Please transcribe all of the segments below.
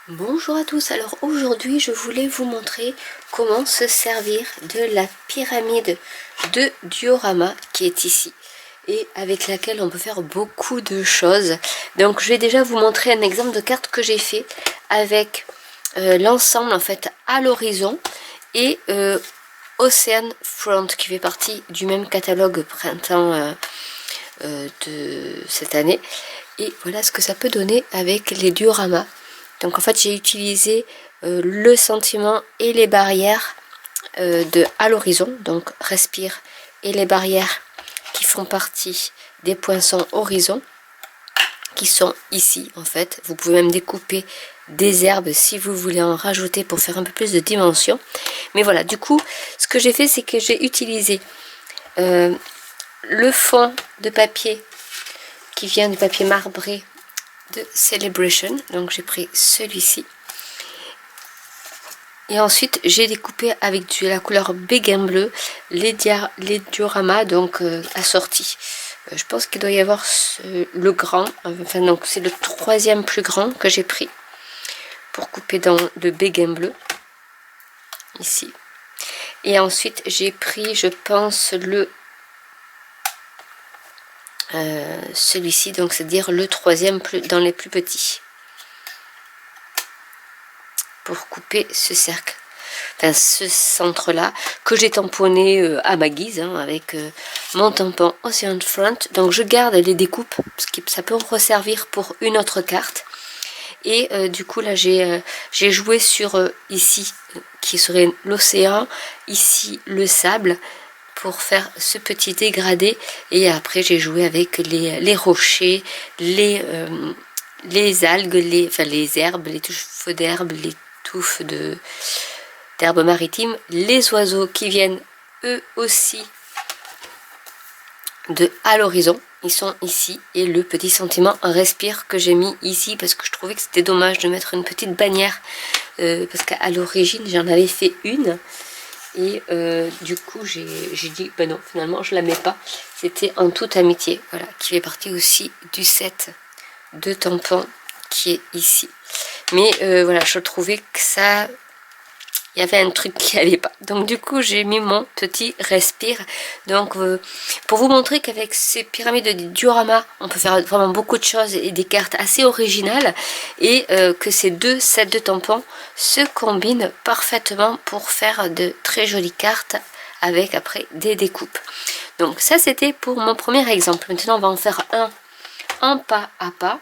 Bonjour à tous, alors aujourd'hui je voulais vous montrer comment se servir de la pyramide de diorama qui est ici et avec laquelle on peut faire beaucoup de choses. Donc je vais déjà vous montrer un exemple de carte que j'ai fait avec l'ensemble en fait à l'horizon et Ocean Front qui fait partie du même catalogue printemps de cette année. Et voilà ce que ça peut donner avec les dioramas. Donc en fait j'ai utilisé le sentiment et les barrières de à l'horizon, donc respire et les barrières qui font partie des poinçons horizon qui sont ici en fait. Vous pouvez même découper des herbes si vous voulez en rajouter pour faire un peu plus de dimension. Mais voilà, du coup ce que j'ai fait c'est que j'ai utilisé le fond de papier qui vient du papier marbré de Celebration, donc j'ai pris celui-ci et ensuite j'ai découpé avec de la couleur béguin bleu les dioramas donc assortis. Je pense qu'il doit y avoir le grand, enfin donc c'est le troisième plus grand que j'ai pris pour couper dans le béguin bleu ici. Et ensuite j'ai pris, je pense, le celui-ci, donc c'est-à-dire le troisième dans les plus petits, pour couper ce cercle, enfin ce centre là que j'ai tamponné à ma guise avec mon tampon Ocean Front. Donc je garde les découpes parce que ça peut resservir pour une autre carte. Et du coup là j'ai joué sur ici qui serait l'océan, ici le sable, pour faire ce petit dégradé. Et après j'ai joué avec les rochers, les algues, les herbes, les touffes d'herbes, les touffes d'herbes maritimes, les oiseaux qui viennent eux aussi de à l'horizon, ils sont ici, et le petit sentiment respire que j'ai mis ici parce que je trouvais que c'était dommage de mettre une petite bannière parce qu'à l'origine j'en avais fait une. Et du coup j'ai dit ben non, finalement je la mets pas, c'était en toute amitié, voilà, qui fait partie aussi du set de tampons qui est ici. Mais voilà, je trouvais que ça, il y avait un truc qui allait pas, donc du coup j'ai mis mon petit respire. Donc pour vous montrer qu'avec ces pyramides de diorama on peut faire vraiment beaucoup de choses et des cartes assez originales, et que ces deux sets de tampons se combinent parfaitement pour faire de très jolies cartes avec après des découpes. Donc ça c'était pour mon premier exemple. Maintenant on va en faire un pas à pas.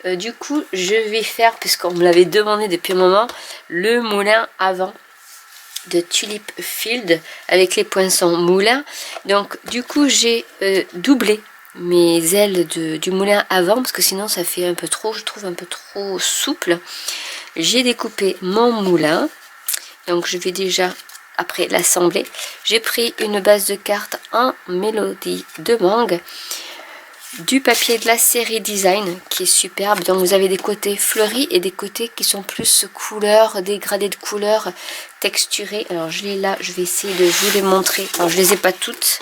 Du coup je vais faire, puisqu'on me l'avait demandé depuis un moment, le moulin avant de Tulip Field avec les poinçons moulin. Donc du coup j'ai doublé mes ailes du moulin avant parce que sinon ça fait un peu trop, je trouve un peu trop souple. J'ai découpé mon moulin, donc je vais déjà après l'assembler. J'ai pris une base de cartes en mélodie de mangue, du papier de la série Design qui est superbe. Donc vous avez des côtés fleuris et des côtés qui sont plus couleurs, dégradés de couleurs, texturés. Alors je l'ai là, je vais essayer de vous les montrer. Alors je les ai pas toutes,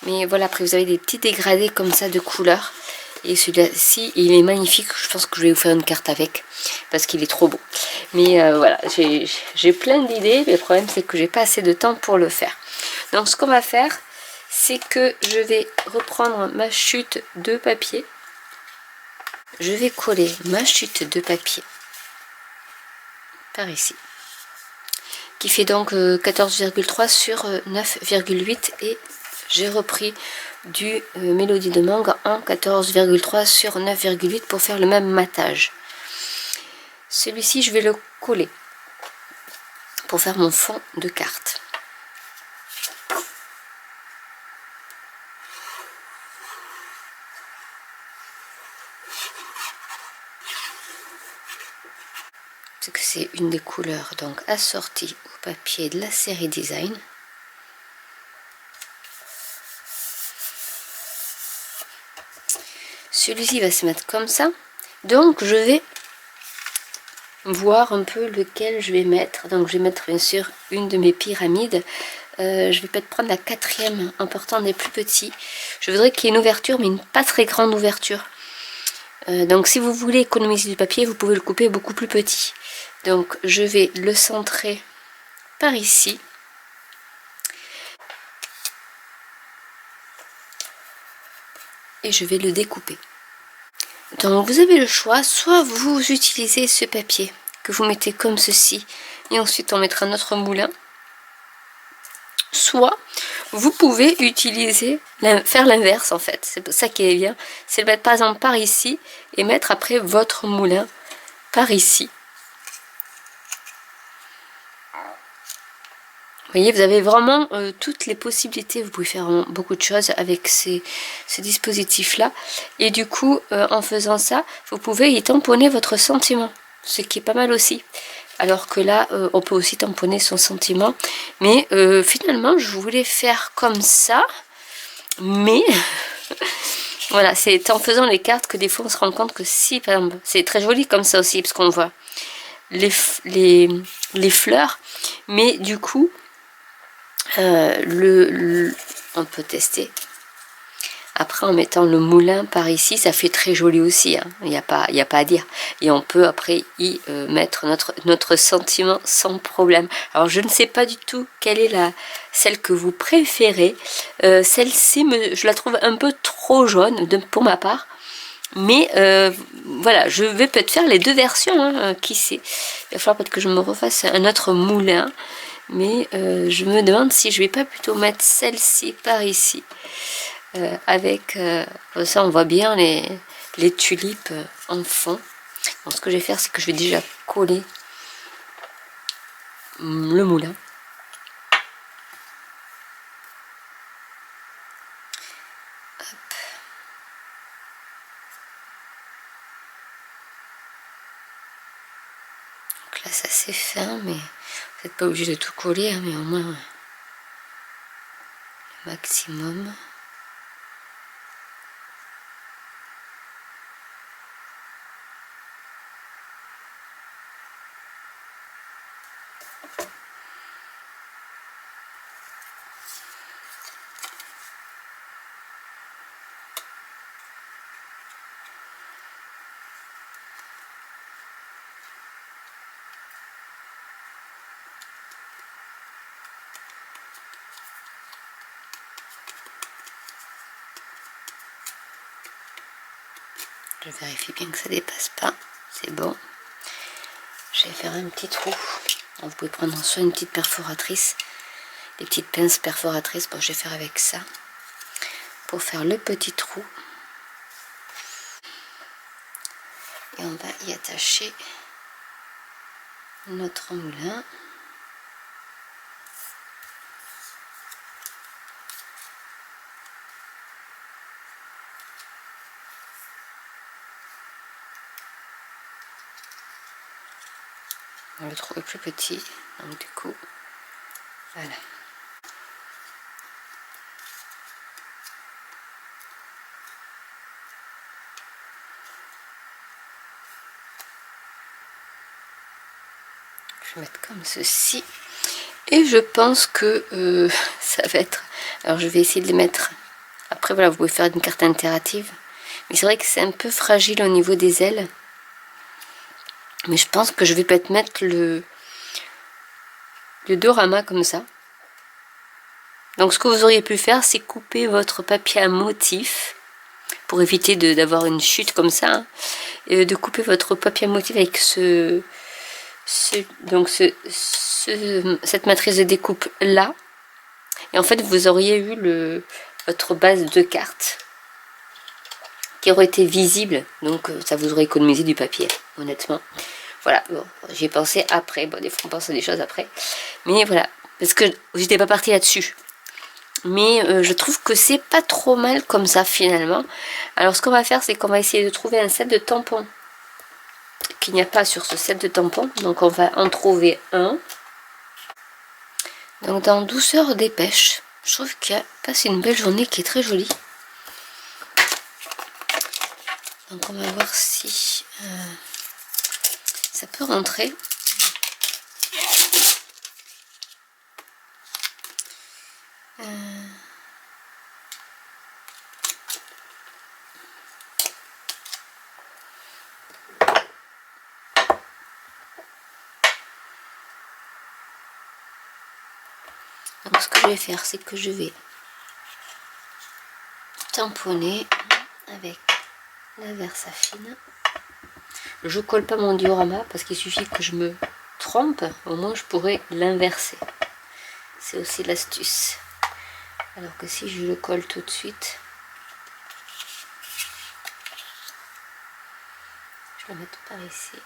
mais voilà, après vous avez des petits dégradés comme ça de couleurs. Et celui-ci il est magnifique, je pense que je vais vous faire une carte avec parce qu'il est trop beau. Mais voilà, j'ai plein d'idées, mais le problème c'est que j'ai pas assez de temps pour le faire. Donc ce qu'on va faire, c'est que je vais reprendre ma chute de papier. Je vais coller ma chute de papier par ici, qui fait donc 14,3 sur 9,8, et j'ai repris du Mélodie de mangue en 14,3 sur 9,8 pour faire le même matage. Celui-ci je vais le coller pour faire mon fond de carte. Que c'est une des couleurs donc assortie au papier de la série Design. Celui-ci va se mettre comme ça, donc je vais voir un peu lequel je vais mettre. Donc je vais mettre bien sûr une de mes pyramides. Je vais peut-être prendre la quatrième en partant des plus petits. Je voudrais qu'il y ait une ouverture, mais une pas très grande ouverture. Donc si vous voulez économiser du papier, vous pouvez le couper beaucoup plus petit. Donc je vais le centrer par ici. Et je vais le découper. Donc vous avez le choix, soit vous utilisez ce papier que vous mettez comme ceci et ensuite on mettra notre moulin, soit vous pouvez utiliser, faire l'inverse en fait, c'est ça qui est bien, c'est le mettre par exemple par ici et mettre après votre moulin par ici. Vous voyez, vous avez vraiment toutes les possibilités, vous pouvez faire beaucoup de choses avec ces dispositifs-là. Et du coup, en faisant ça, vous pouvez y tamponner votre sentiment, ce qui est pas mal aussi. Alors que là, on peut aussi tamponner son sentiment. Mais finalement, je voulais faire comme ça, mais... voilà, c'est en faisant les cartes que des fois on se rend compte que si, par exemple, c'est très joli comme ça aussi, parce qu'on voit les fleurs, mais du coup... on peut tester après en mettant le moulin par ici, ça fait très joli aussi, hein. Il n'y a pas à dire, et on peut après y mettre notre sentiment sans problème. Alors je ne sais pas du tout quelle est celle que vous préférez. Celle-ci je la trouve un peu trop jaune pour ma part, mais voilà, je vais peut-être faire les deux versions, hein, qui sait. Il va falloir peut-être que je me refasse un autre moulin. Mais je me demande si je vais pas plutôt mettre celle-ci par ici. Avec, comme ça on voit bien les tulipes en fond. Donc ce que je vais faire, c'est que je vais déjà coller le moulin. Hop. Donc là ça c'est fin, mais vous n'êtes pas obligé de tout coller, hein, mais au moins le maximum. Je vérifie bien que ça dépasse pas, c'est bon. Je vais faire un petit trou. Vous pouvez prendre soit une petite perforatrice, des petites pinces perforatrices. Bon, je vais faire avec ça pour faire le petit trou. Et on va y attacher notre moulin. On le trouve plus petit, donc du coup, voilà. Je vais mettre comme ceci. Et je pense que ça va être... Alors je vais essayer de les mettre... Après voilà, vous pouvez faire une carte interactive. Mais c'est vrai que c'est un peu fragile au niveau des ailes. Mais je pense que je vais peut-être mettre le diorama comme ça. Donc ce que vous auriez pu faire, c'est couper votre papier à motif pour éviter d'avoir une chute comme ça, hein, et de couper votre papier à motif avec cette matrice de découpe là, et en fait vous auriez eu votre base de cartes qui aurait été visible, donc ça vous aurait économisé du papier, honnêtement. Voilà, bon, j'y ai pensé après, bon, des fois on pense à des choses après, mais voilà, parce que j'étais pas partie là-dessus. Mais je trouve que c'est pas trop mal comme ça finalement. Alors ce qu'on va faire, c'est qu'on va essayer de trouver un set de tampons qu'il n'y a pas sur ce set de tampons. Donc on va en trouver un. Donc dans Douceur des pêches, je trouve qu'il y a passé une belle journée qui est très jolie. Donc on va voir si ça peut rentrer. Donc ce que je vais faire, c'est que je vais tamponner avec la Versafine. Je colle pas mon diorama parce qu'il suffit que je me trompe, au moins je pourrais l'inverser. C'est aussi l'astuce. Alors que si je le colle tout de suite, je vais le mettre par ici.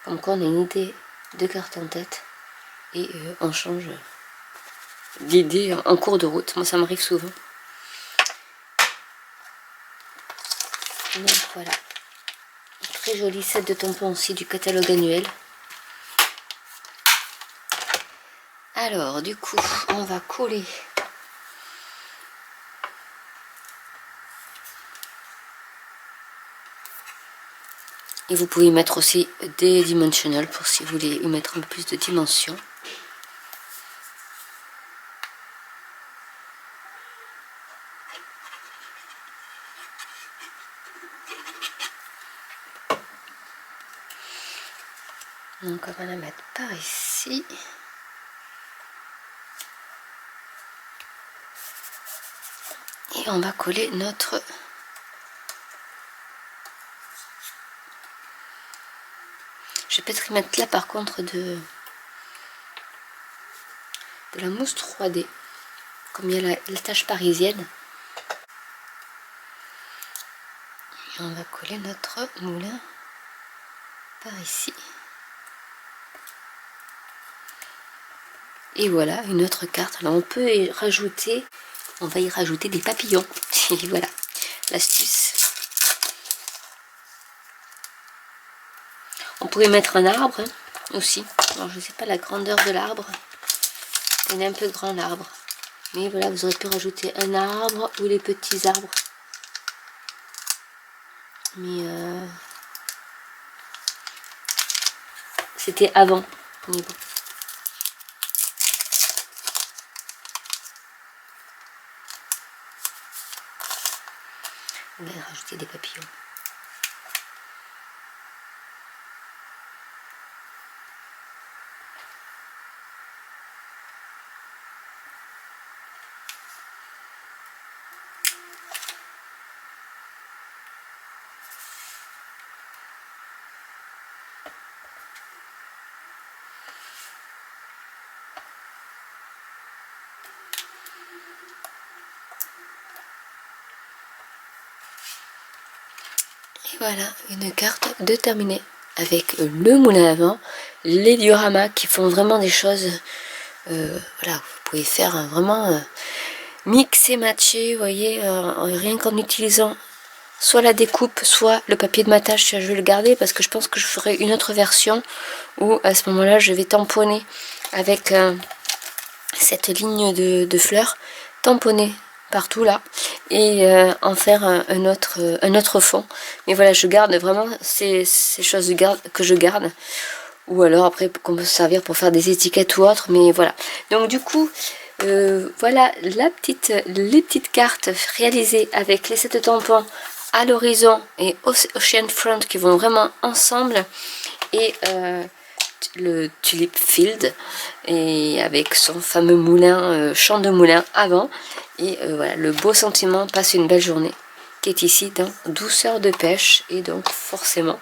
Comme quoi on a une idée de carte en tête et on change d'idée en cours de route. Moi ça m'arrive souvent. Donc voilà. Très joli set de tampons aussi du catalogue annuel. Alors du coup on va coller et vous pouvez mettre aussi des dimensionals pour si vous voulez y mettre un peu plus de dimension. Donc on va la mettre par ici. Et on va coller notre je vais peut-être y mettre là par contre de la mousse 3D. Comme il y a la tache parisienne. Et on va coller notre moulin par ici. Et voilà, une autre carte. Alors on peut y rajouter, on va y rajouter des papillons. Et voilà, l'astuce. On pourrait mettre un arbre aussi. Alors je ne sais pas la grandeur de l'arbre. Il est un peu grand l'arbre. Mais voilà, vous aurez pu rajouter un arbre ou les petits arbres. Mais c'était avant. Mais bon. On va rajouter des papillons. Et voilà, une carte de terminée avec le moulin à vent, les dioramas qui font vraiment des choses. Voilà, vous pouvez faire vraiment mixer, matcher, vous voyez, rien qu'en utilisant soit la découpe, soit le papier de matage. Je vais le garder parce que je pense que je ferai une autre version où à ce moment-là je vais tamponner avec cette ligne de fleurs, tamponner partout là et en faire un autre fond. Mais voilà, je garde vraiment ces choses que je garde, ou alors après qu'on peut se servir pour faire des étiquettes ou autre. Mais voilà, donc du coup voilà les petites cartes réalisées avec les 7 tampons à l'horizon et Ocean Front qui vont vraiment ensemble, et le Tulip Field et avec son fameux moulin, champ de moulin avant. Et voilà, le beau sentiment passe une belle journée qui est ici dans Douceur de pêche, et donc forcément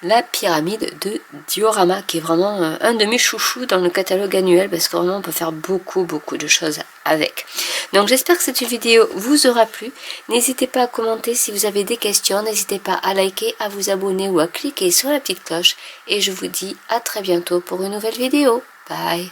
la pyramide de diorama qui est vraiment un de mes chouchous dans le catalogue annuel parce que vraiment on peut faire beaucoup de choses avec. Donc j'espère que cette vidéo vous aura plu. N'hésitez pas à commenter si vous avez des questions, n'hésitez pas à liker, à vous abonner ou à cliquer sur la petite cloche, et je vous dis à très bientôt pour une nouvelle vidéo. Bye.